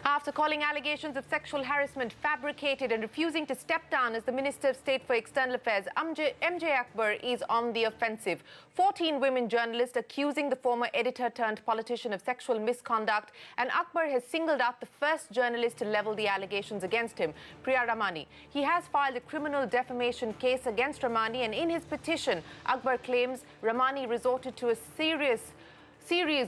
After calling allegations of sexual harassment fabricated and refusing to step down as the Minister of State for External Affairs, MJ Akbar is on the offensive. 14 women journalists accusing the former editor-turned-politician of sexual misconduct, and Akbar has singled out the first journalist to level the allegations against him, Priya Ramani. He has filed a criminal defamation case against Ramani, and in his petition, Akbar claims Ramani resorted to a series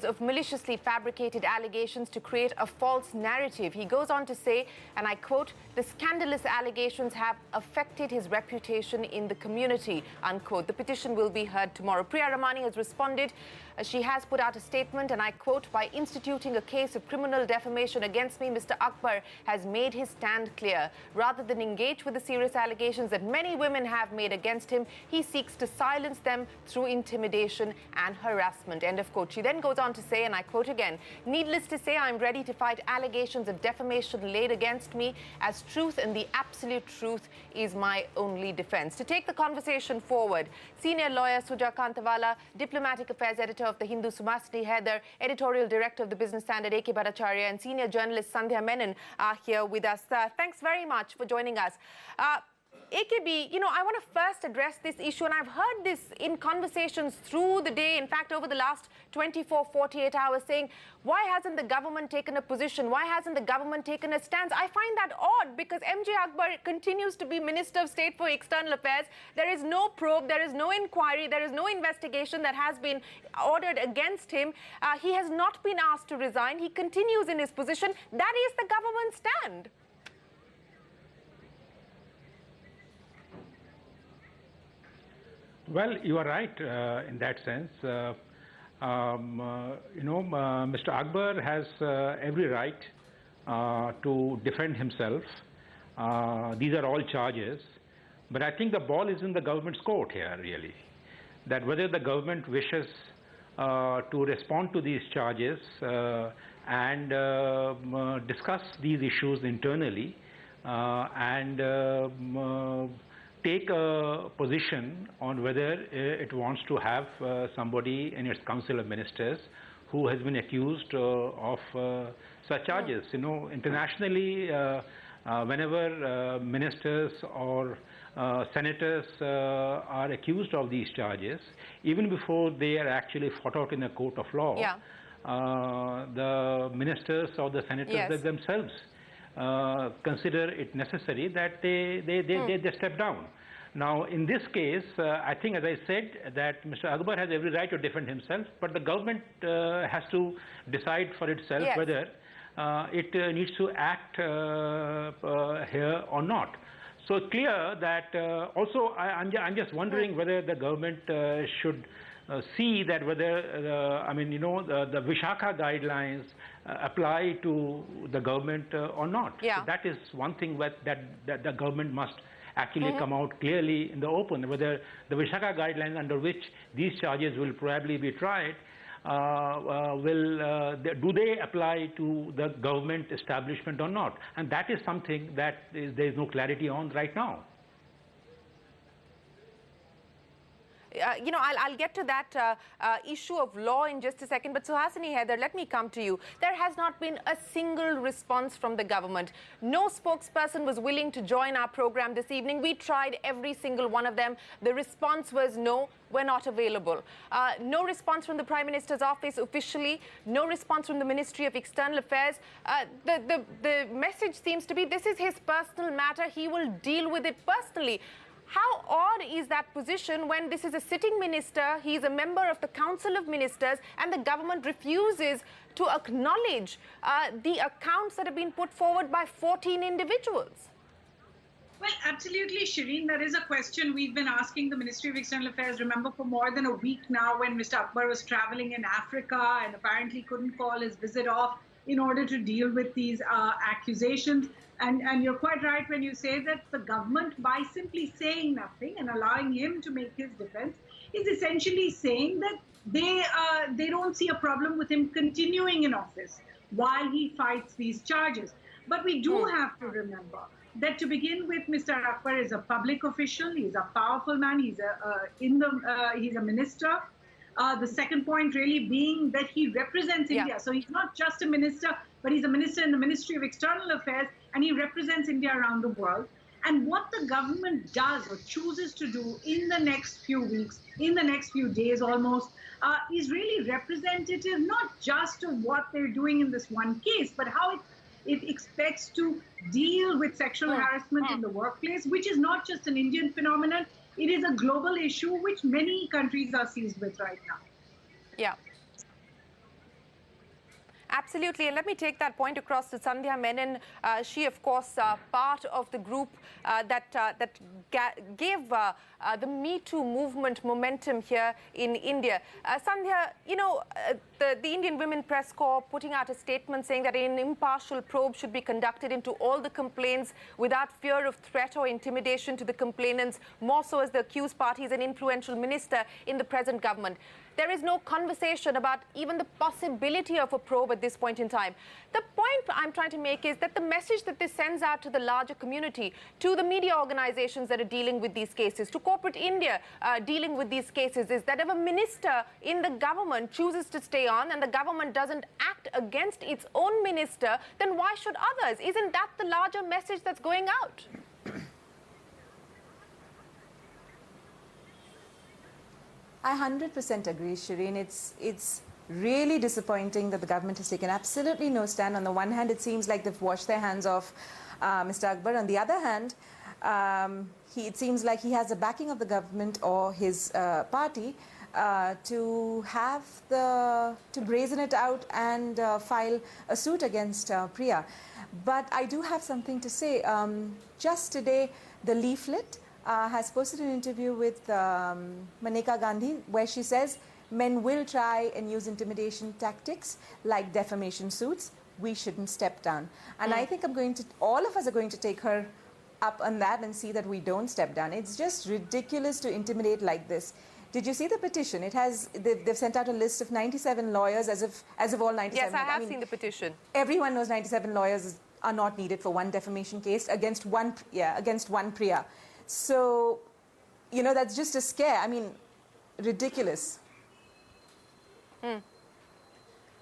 of maliciously fabricated allegations to create a false narrative. He goes on to say, and I quote, "The scandalous allegations have affected his reputation in the community," unquote. The petition will be heard tomorrow. Priya Ramani has responded. She has put out a statement, and I quote, "By instituting a case of criminal defamation against me, Mr. Akbar has made his stand clear. Rather than engage with the serious allegations that many women have made against him, he seeks to silence them through intimidation and harassment," end of quote. She then goes on to say, and I quote again, "Needless to say, I'm ready to fight allegations of defamation laid against me as truth, and the absolute truth is my only defense." To take the conversation forward, senior lawyer Suja Kantawala, diplomatic affairs editor of the Hindu Sumasni Haider, editorial director of the Business Standard A.K. Bhattacharya, and senior journalist Sandhya Menon are here with us. Thanks very much for joining us. AKB, I want to first address this issue, and I've heard this in conversations through the day, in fact, over the last 24, 48 hours, saying, why hasn't the government taken a position? Why hasn't the government taken a stance? I find that odd because MJ Akbar continues to be Minister of State for External Affairs. There is no probe, there is no inquiry, there is no investigation that has been ordered against him. He has not been asked to resign. He continues in his position. That is the government's stand. Well, you are right in that sense. Mr. Akbar has every right to defend himself. These are all charges. But I think the ball is in the government's court here, really. That whether the government wishes to respond to these charges and discuss these issues internally and take a position on whether it wants to have somebody in its Council of Ministers who has been accused of such charges. Internationally, whenever ministers or senators are accused of these charges, even before they are actually fought out in a court of law, the ministers or the senators themselves consider it necessary that they step down. Now, in this case, I think, as I said, that Mr. Akbar has every right to defend himself, but the government has to decide for itself whether it needs to act here or not. So it's clear that also I'm just wondering whether the government should see that whether, the Vishakha guidelines apply to the government or not. So that is one thing that the government must actually come out clearly in the open, whether the Vishakha guidelines under which these charges will probably be tried, do they apply to the government establishment or not? And that is something that there is no clarity on right now. I'll get to that issue of law in just a second, but Suhasini Haider, let me come to you. There has not been a single response from the government. No spokesperson was willing to join our program this evening. We tried every single one of them. The response was no, we're not available. No response from the Prime Minister's office officially, no response from the Ministry of External Affairs. The message seems to be this is his personal matter. He will deal with it personally. How odd is that position when this is a sitting minister, he's a member of the Council of Ministers, and the government refuses to acknowledge the accounts that have been put forward by 14 individuals? Well, absolutely, Shireen. That is a question we've been asking the Ministry of External Affairs, remember, for more than a week now, when Mr. Akbar was traveling in Africa and apparently couldn't call his visit off in order to deal with these accusations. And you're quite right when you say that the government, by simply saying nothing and allowing him to make his defense, is essentially saying that they don't see a problem with him continuing in office while he fights these charges. But we do have to remember that, to begin with, Mr. Akbar is a public official. He's a powerful man. He's a minister. The second point really being that he represents India. So he's not just a minister, but he's a minister in the Ministry of External Affairs, and he represents India around the world. And what the government does or chooses to do in the next few weeks, in the next few days almost, is really representative not just of what they're doing in this one case, but how it expects to deal with sexual harassment in the workplace, which is not just an Indian phenomenon. It is a global issue which many countries are seized with right now. Yeah. Absolutely, and let me take that point across to Sandhya Menon. She, of course, part of the group that gave the Me Too movement momentum here in India. Sandhya, you know, the Indian Women Press Corps putting out a statement saying that an impartial probe should be conducted into all the complaints without fear of threat or intimidation to the complainants, more so as the accused party is an influential minister in the present government. There is no conversation about even the possibility of a probe at this point in time. The point I'm trying to make is that the message that this sends out to the larger community, to the media organizations that are dealing with these cases, to corporate India dealing with these cases, is that if a minister in the government chooses to stay on and the government doesn't act against its own minister, then why should others? Isn't that the larger message that's going out? I 100% agree, Shireen. It's really disappointing that the government has taken absolutely no stand. On the one hand, it seems like they've washed their hands off Mr. Akbar. On the other hand, it seems like he has the backing of the government or his party to brazen it out and file a suit against Priya. But I do have something to say. Just today, the leaflet has posted an interview with Maneka Gandhi where she says men will try and use intimidation tactics like defamation suits. We shouldn't step down. And I think all of us are going to take her up on that and see that we don't step down. It's just ridiculous to intimidate like this. Did you see the petition? They've sent out a list of 97 lawyers as of all 97. Yes, I have seen the petition. Everyone knows 97 lawyers are not needed for one defamation case against one Priya. So, you know, that's just a scare. I mean, ridiculous.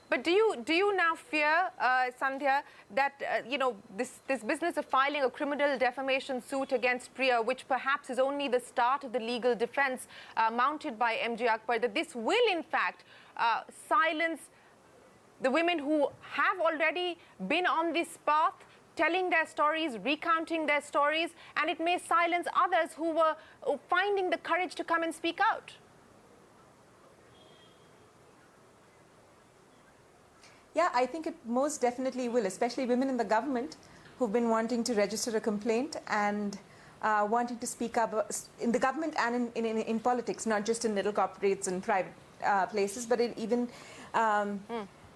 But do you now fear, Sandhya, that you know, this business of filing a criminal defamation suit against Priya, which perhaps is only the start of the legal defense mounted by MJ Akbar, that this will in fact silence the women who have already been on this path, telling their stories, recounting their stories, and it may silence others who were finding the courage to come and speak out? Yeah, I think it most definitely will, especially women in the government who've been wanting to register a complaint and wanting to speak up in the government and in politics, not just in little corporates and private places, but even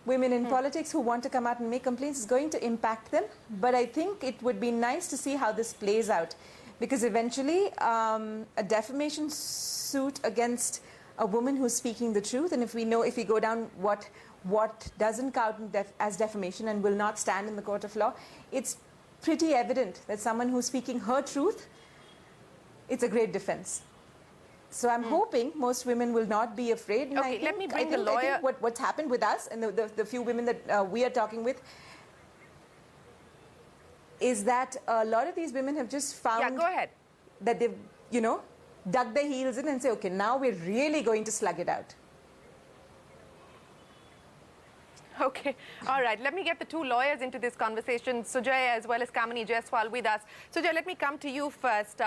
women in politics who want to come out and make complaints is going to impact them. But I think it would be nice to see how this plays out, because eventually a defamation suit against a woman who's speaking the truth, and if we go down what doesn't count as defamation and will not stand in the court of law, it's pretty evident that someone who's speaking her truth, it's a great defense. So I'm hoping most women will not be afraid. And okay, let me bring the lawyer. I think what's happened with us and the few women that we are talking with is that a lot of these women have just found that they've, you know, dug their heels in and say, okay, now we're really going to slug it out. Okay, all right. Let me get the two lawyers into this conversation, Sujay as well as Kamini Jaiswal with us. Sujay, let me come to you first.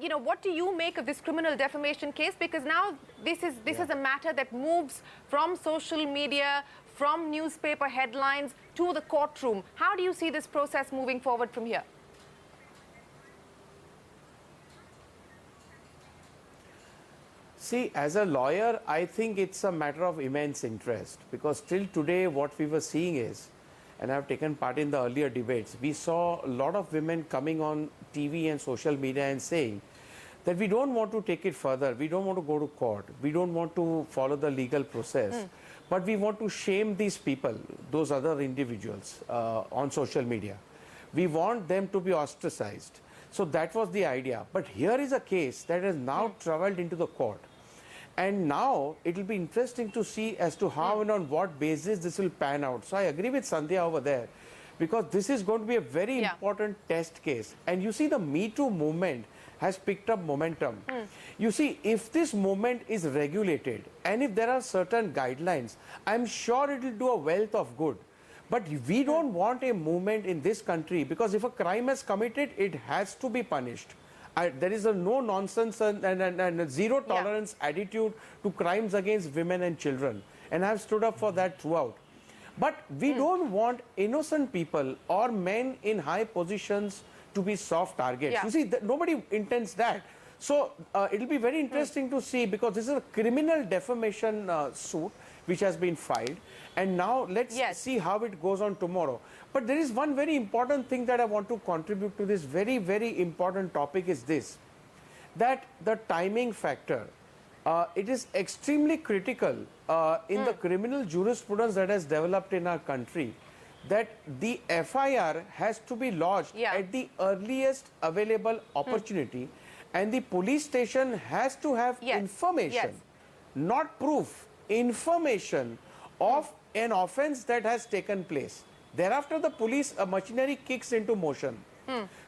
You know, what do you make of this criminal defamation case? Because now this is a matter that moves from social media, from newspaper headlines to the courtroom. How do you see this process moving forward from here? See, as a lawyer, I think it's a matter of immense interest, because till today what we were seeing is, and I've taken part in the earlier debates, we saw a lot of women coming on TV and social media and saying that we don't want to take it further, we don't want to go to court, we don't want to follow the legal process, but we want to shame these people, those other individuals on social media. We want them to be ostracized. So that was the idea. But here is a case that has now traveled into the court. And now it will be interesting to see as to how and on what basis this will pan out. So I agree with Sandhya over there, because this is going to be a very important test case. And you see, the Me Too movement has picked up momentum. You see, if this movement is regulated and if there are certain guidelines, I'm sure it will do a wealth of good. But we don't want a movement in this country, because if a crime is committed, it has to be punished. There is a no nonsense and zero tolerance attitude to crimes against women and children. And I've stood up for that throughout. But we don't want innocent people or men in high positions to be soft targets. You see, nobody intends that. So it will be very interesting to see, because this is a criminal defamation suit which has been filed. And now let's see how it goes on tomorrow. But there is one very important thing that I want to contribute to this very, very important topic is this, that the timing factor, it is extremely critical in the criminal jurisprudence that has developed in our country, that the FIR has to be lodged at the earliest available opportunity, and the police station has to have information, not proof, information of an offense that has taken place. Thereafter, the police machinery kicks into motion.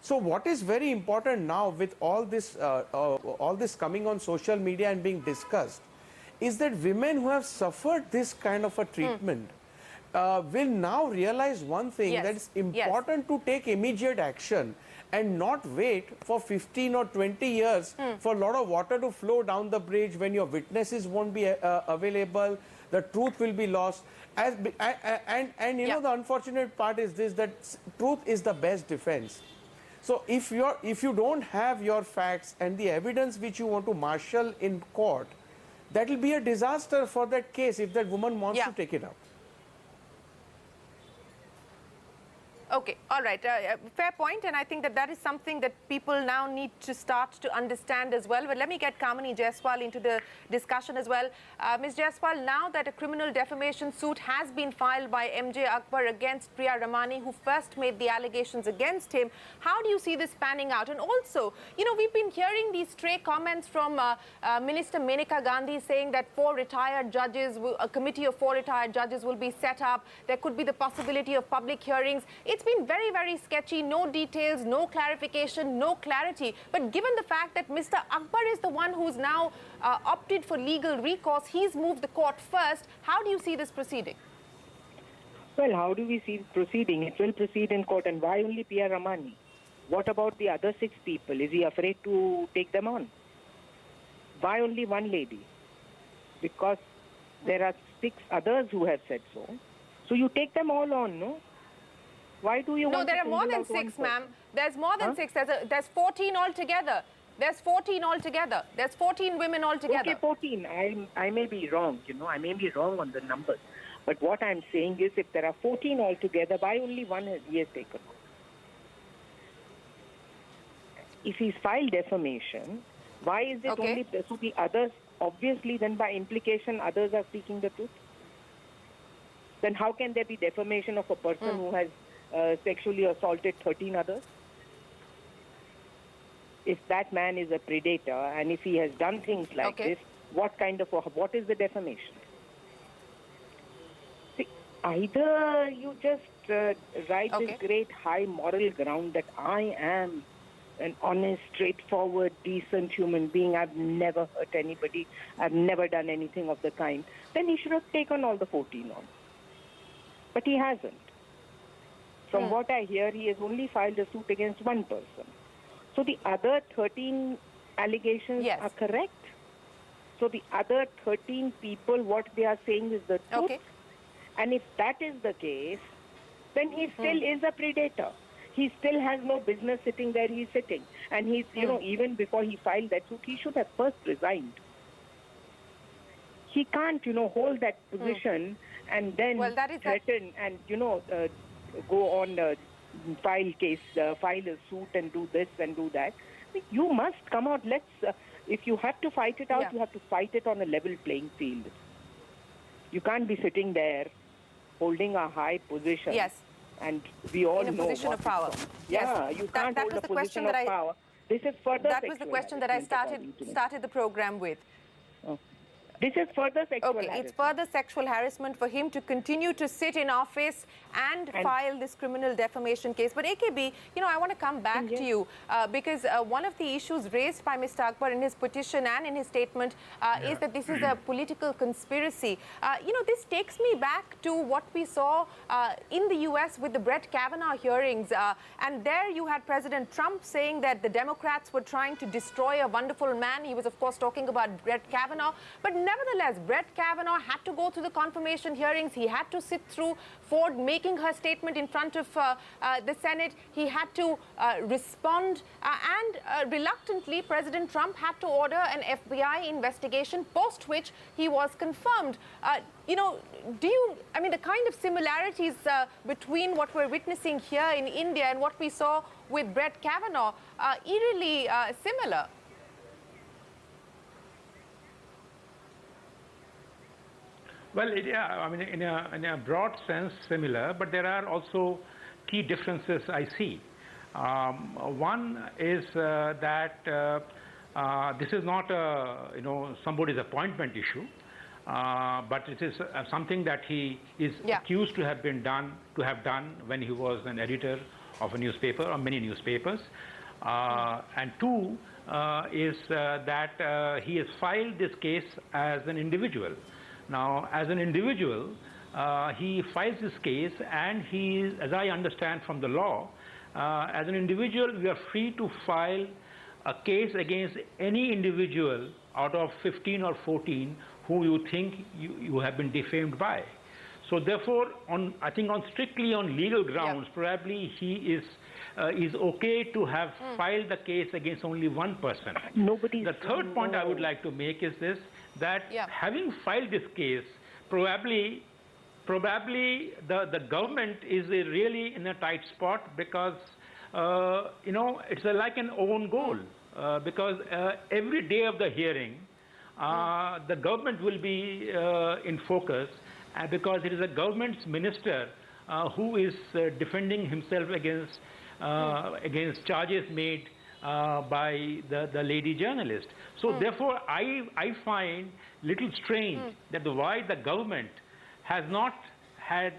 So what is very important now with all this coming on social media and being discussed is that women who have suffered this kind of a treatment will now realize one thing, that it's important to take immediate action and not wait for 15 or 20 years for a lot of water to flow down the bridge when your witnesses won't be available, the truth will be lost. And you know, the unfortunate part is this, that truth is the best defense. So if you don't have your facts and the evidence which you want to marshal in court, that will be a disaster for that case if that woman wants to take it up. Okay, all right, fair point, and I think that is something that people now need to start to understand as well. But let me get Kamini Jaiswal into the discussion as well. Ms. Jaiswal, now that a criminal defamation suit has been filed by MJ Akbar against Priya Ramani, who first made the allegations against him, how do you see this panning out? And also, you know, we've been hearing these stray comments from Minister Menaka Gandhi saying that a committee of 4 retired judges will be set up. There could be the possibility of public hearings. It's been very, very sketchy, no details, no clarification, no clarity. But given the fact that Mr. Akbar is the one who's now opted for legal recourse, he's moved the court first, how do you see this proceeding? Well, how do we see it proceeding? It will proceed in court. And why only Priya Ramani? What about the other 6 people? Is he afraid to take them on? Why only one lady? Because there are 6 others who have said so. So you take them all on, no? Why do you want to single out one? No, there are more than 6, ma'am. There's more than 6. There's 14 altogether. There's 14 altogether. There's 14 women altogether. Okay, 14. I may be wrong, you know. I may be wrong on the numbers. But what I'm saying is, if there are 14 altogether, why only one he has taken on? If he's filed defamation, why is it only so the others? Obviously, then by implication, others are seeking the truth. Then how can there be defamation of a person who has sexually assaulted 13 others? If that man is a predator and if he has done things like this, what is the defamation? See, either you just ride this great high moral ground that I am an honest, straightforward, decent human being, I've never hurt anybody, I've never done anything of the kind, then he should have taken all the 14 on. But he hasn't. From what I hear, he has only filed a suit against one person. So the other 13 allegations are correct. So the other 13 people, what they are saying is the truth. And if that is the case, then he still is a predator. He still has no business sitting there he's sitting. And he's, you know, even before he filed that suit, he should have first resigned. He can't, you know, hold that position and then threaten and, you know, go on, file a suit and do this and do that. I mean, you must come out. If you have to fight it out, you have to fight it on a level playing field. You can't be sitting there holding a high position. And we all know in a position of power. Yeah, you can't hold a position of power. This is further. That was the question that I started the program with. This is further sexual Okay, harassment. it's further sexual harassment for him to continue to sit in office and file this criminal defamation case. But AKB, I want to come back to you because one of the issues raised by Mr. Akbar in his petition and in his statement is that this is a political conspiracy. This takes me back to what we saw in the US with the Brett Kavanaugh hearings. And there you had President Trump saying that the Democrats were trying to destroy a wonderful man. He was, of course, talking about Brett Kavanaugh. But nevertheless, Brett Kavanaugh had to go through the confirmation hearings. He had to sit through Ford making her statement in front of the Senate. He had to respond. And reluctantly, President Trump had to order an FBI investigation, post which he was confirmed. The kind of similarities between what we're witnessing here in India and what we saw with Brett Kavanaugh are eerily similar. Well, in a broad sense, similar, but there are also key differences I see. One is that this is not somebody's appointment issue, but it is something that he is accused to have done when he was an editor of a newspaper or many newspapers. And two is that he has filed this case as an individual. Now, as an individual, he files this case, and he is, as I understand from the law, as an individual, you are free to file a case against any individual out of 15 or 14 who you think you have been defamed by. So therefore, I think strictly on legal grounds, probably he is okay to have filed the case against only one person. The third point I would like to make is this, that having filed this case, probably the government is really in a tight spot, because it's like an own goal, because every day of the hearing the government will be in focus, because it is a government's minister who is defending himself against charges made by the lady journalist. So therefore, I find little strange that why the government has not had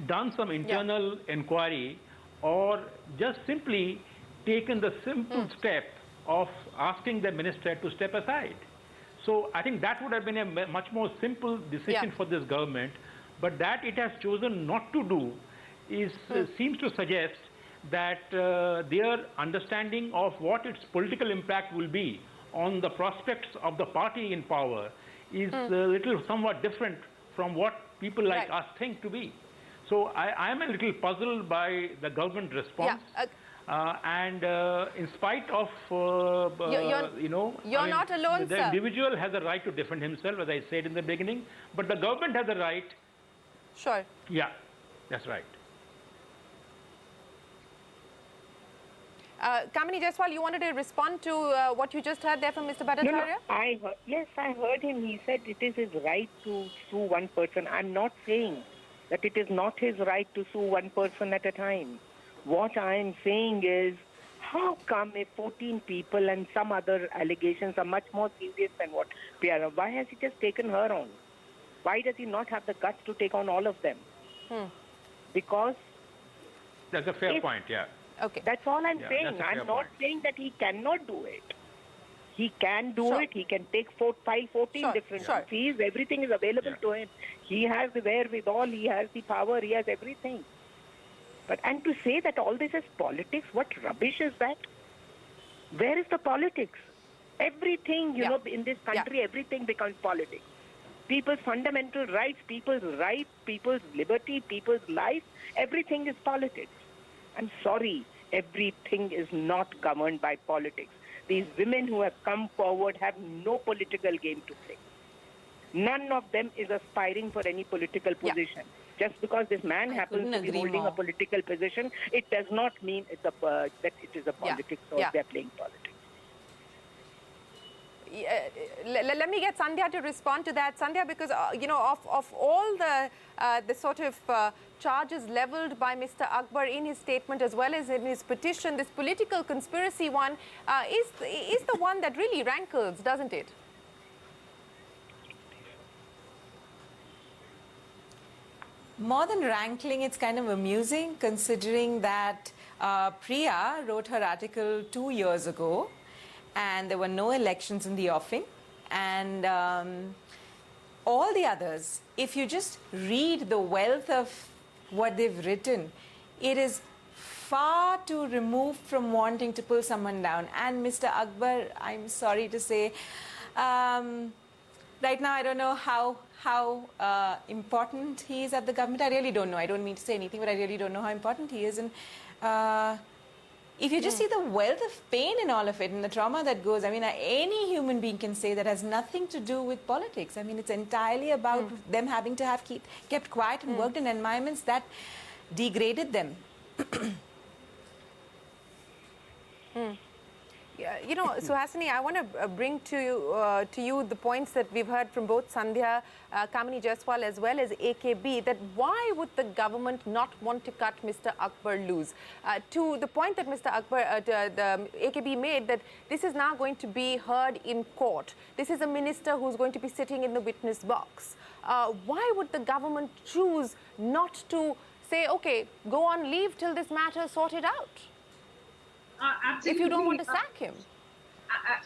done some internal inquiry, or just simply taken the simple step of asking the minister to step aside. So I think that would have been a much more simple decision for this government, but that it has chosen not to do seems to suggest that their understanding of what its political impact will be on the prospects of the party in power is somewhat different from what people like us think to be. So I am a little puzzled by the government response. And in spite of, you're not alone, the individual has a right to defend himself, as I said in the beginning, but the government has a right. Sure. Yeah, that's right. Kamini Jaiswal, you wanted to respond to what you just heard there from Mr. Bhattacharya? I heard him. He said it is his right to sue one person. I'm not saying that it is not his right to sue one person at a time. What I'm saying is, how come if 14 people and some other allegations are much more serious than what Piara, why has he just taken her on? Why does he not have the guts to take on all of them? Because... That's a fair point, yeah. Okay. That's all I'm saying. I'm not saying that he cannot do it. He can do it. He can take 14 different fees. Everything is available to him. He has the wherewithal. He has the power. He has everything. And to say that all this is politics, what rubbish is that? Where is the politics? Everything, in this country, everything becomes politics. People's fundamental rights, people's liberty, people's life, everything is politics. I'm sorry, everything is not governed by politics. These women who have come forward have no political game to play. None of them is aspiring for any political position. Just because this man happens to be holding a political position, it does not mean that it is a politics or they're playing politics. Let me get Sandhya to respond to that. Sandhya, because, of all the sort of charges leveled by Mr. Akbar in his statement as well as in his petition, this political conspiracy one is the one that really rankles, doesn't it? More than rankling, it's kind of amusing considering that Priya wrote her article 2 years ago and there were no elections in the offing. And all the others, if you just read the wealth of what they've written, it is far too removed from wanting to pull someone down. And Mr. Akbar, I'm sorry to say, right now I don't know how important he is at the government. I really don't know. I don't mean to say anything, but I really don't know how important he is. And if you just see the wealth of pain in all of it and the trauma that goes, I mean, any human being can say that has nothing to do with politics. I mean, it's entirely about them having to have kept quiet and worked in environments that degraded them. Yeah, you know, Suhasini, I want to bring to you the points that we've heard from both Sandhya, Kamini Jaiswal as well as AKB, that why would the government not want to cut Mr. Akbar loose? To the point that Mr. Akbar, the AKB made, that this is now going to be heard in court. This is a minister who's going to be sitting in the witness box. Why would the government choose not to say, okay, go on leave till this matter is sorted out? Absolutely. If you don't want to sack him.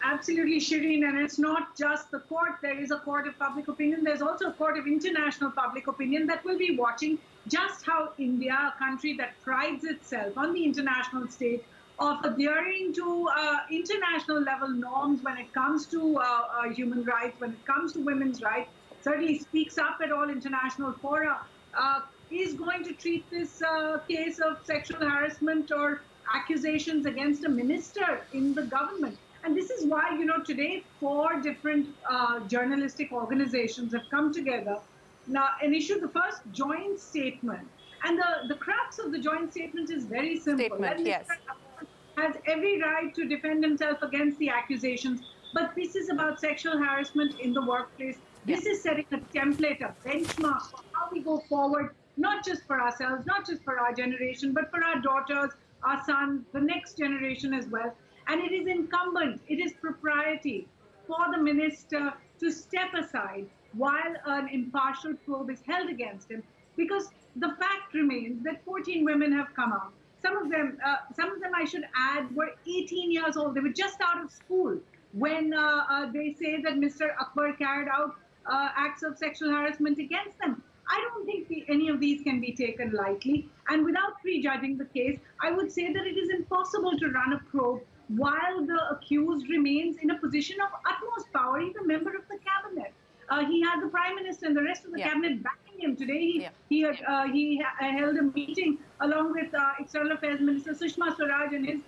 Absolutely, Shireen, and it's not just the court. There is a court of public opinion. There's also a court of international public opinion that will be watching just how India, a country that prides itself on the international stage of adhering to international level norms when it comes to human rights, when it comes to women's rights, certainly speaks up at all international fora, is going to treat this case of sexual harassment or accusations against a minister in the government. And this is why, you know, today 4 different journalistic organizations have come together now and issued the first joint statement. And the crux of the joint statement is very simple. Statement, yes. Has every right to defend himself against the accusations, but this is about sexual harassment in the workplace. This is setting a template, a benchmark for how we go forward, not just for ourselves, not just for our generation, but for our daughters, our sons, the next generation as well. And it is incumbent, it is propriety for the minister to step aside while an impartial probe is held against him, because the fact remains that 14 women have come out. Some of them I should add, were 18 years old. They were just out of school when they say that Mr. Akbar carried out acts of sexual harassment against them. I don't think any of these can be taken lightly. And without prejudging the case, I would say that it is impossible to run a probe while the accused remains in a position of utmost power. He's a member of the cabinet. He had the prime minister and the rest of the cabinet backing him. Today, he held a meeting along with External Affairs Minister Sushma Swaraj and his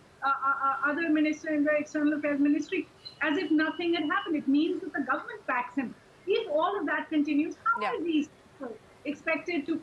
other minister in the External Affairs Ministry, as if nothing had happened. It means that the government backs him. If all of that continues, how are these people expected to,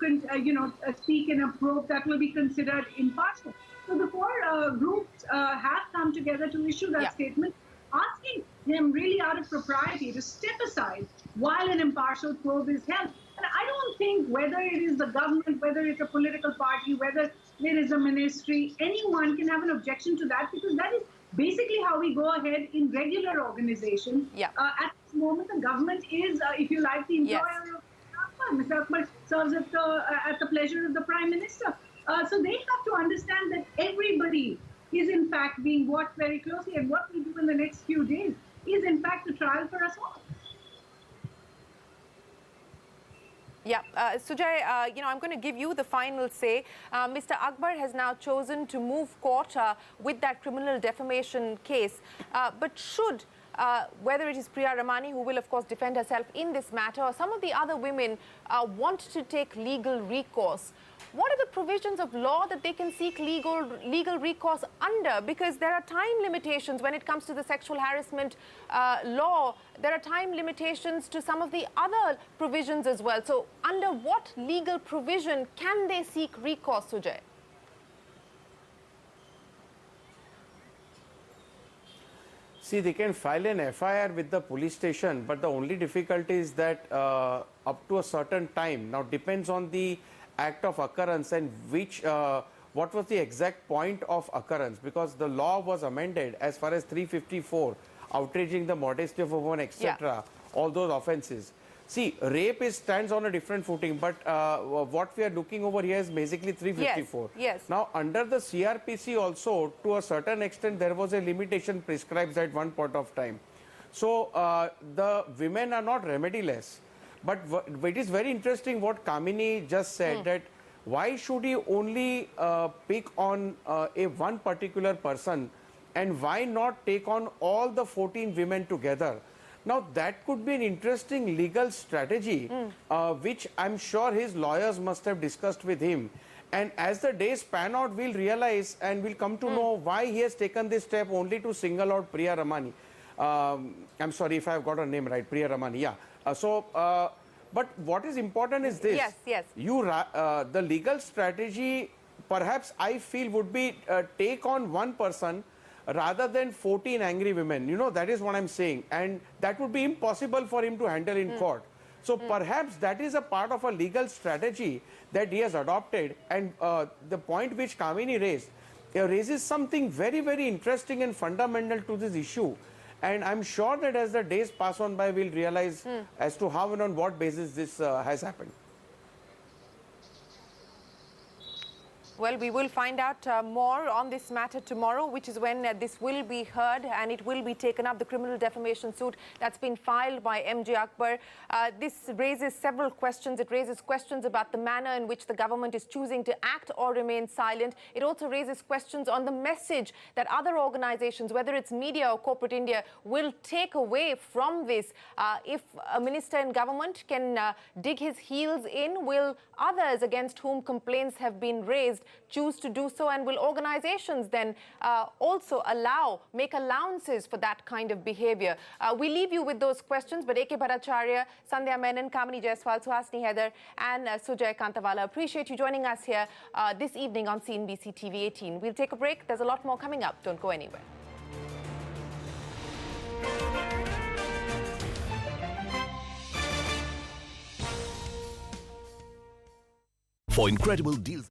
speak in a probe that will be considered impartial? So the 4 groups have come together to issue that statement, asking him really out of propriety to step aside while an impartial probe is held. And I don't think whether it is the government, whether it's a political party, whether it is a ministry, anyone can have an objection to that, because that is basically how we go ahead in regular organizations. At this moment, the government is, if you like, the employer of Akbar. Mr. Akbar serves at the pleasure of the Prime Minister. So they have to understand that everybody is in fact being watched very closely, and what we do in the next few days is in fact a trial for us all. Sujay, I'm going to give you the final say. Mr. Akbar has now chosen to move court with that criminal defamation case. But should, whether it is Priya Ramani, who will of course defend herself in this matter, or some of the other women want to take legal recourse, what are the provisions of law that they can seek legal recourse under? Because there are time limitations when it comes to the sexual harassment law. There are time limitations to some of the other provisions as well. So under what legal provision can they seek recourse, Sujay? See, they can file an FIR with the police station, but the only difficulty is that up to a certain time, now depends on the act of occurrence and what was the exact point of occurrence, because the law was amended as far as 354, outraging the modesty of a woman, etc., all those offences. See, rape stands on a different footing, but what we are looking over here is basically 354. Yes. Now, under the CRPC also, to a certain extent, there was a limitation prescribed at one point of time. So, the women are not remediless. But it is very interesting what Kamini just said, that why should he only pick on one particular person, and why not take on all the 14 women together? Now, that could be an interesting legal strategy, which I'm sure his lawyers must have discussed with him. And as the days pan out, we'll realize and we'll come to know why he has taken this step only to single out Priya Ramani. I'm sorry if I've got her name right, Priya Ramani, yeah. But what is important is this. Yes. The legal strategy, perhaps I feel, would be take on one person rather than 14 angry women. You know, that is what I'm saying. And that would be impossible for him to handle in court. So perhaps that is a part of a legal strategy that he has adopted. And the point which Kamini raised raises something very, very interesting and fundamental to this issue. And I'm sure that as the days pass on by, we'll realize as to how and on what basis this has happened. Well, we will find out more on this matter tomorrow, which is when this will be heard and it will be taken up, the criminal defamation suit that's been filed by MJ Akbar. This raises several questions. It raises questions about the manner in which the government is choosing to act or remain silent. It also raises questions on the message that other organizations, whether it's media or corporate India, will take away from this. If a minister in government can dig his heels in, will others against whom complaints have been raised choose to do so, and will organizations then also make allowances for that kind of behavior? We leave you with those questions, but A.K. Bhattacharya, Sandhya Menon, Kamini Jaiswal, Suhasini Haider and Sujay Kantawala, appreciate you joining us here this evening on CNBC TV 18. We'll take a break. There's a lot more coming up. Don't go anywhere. For incredible deals.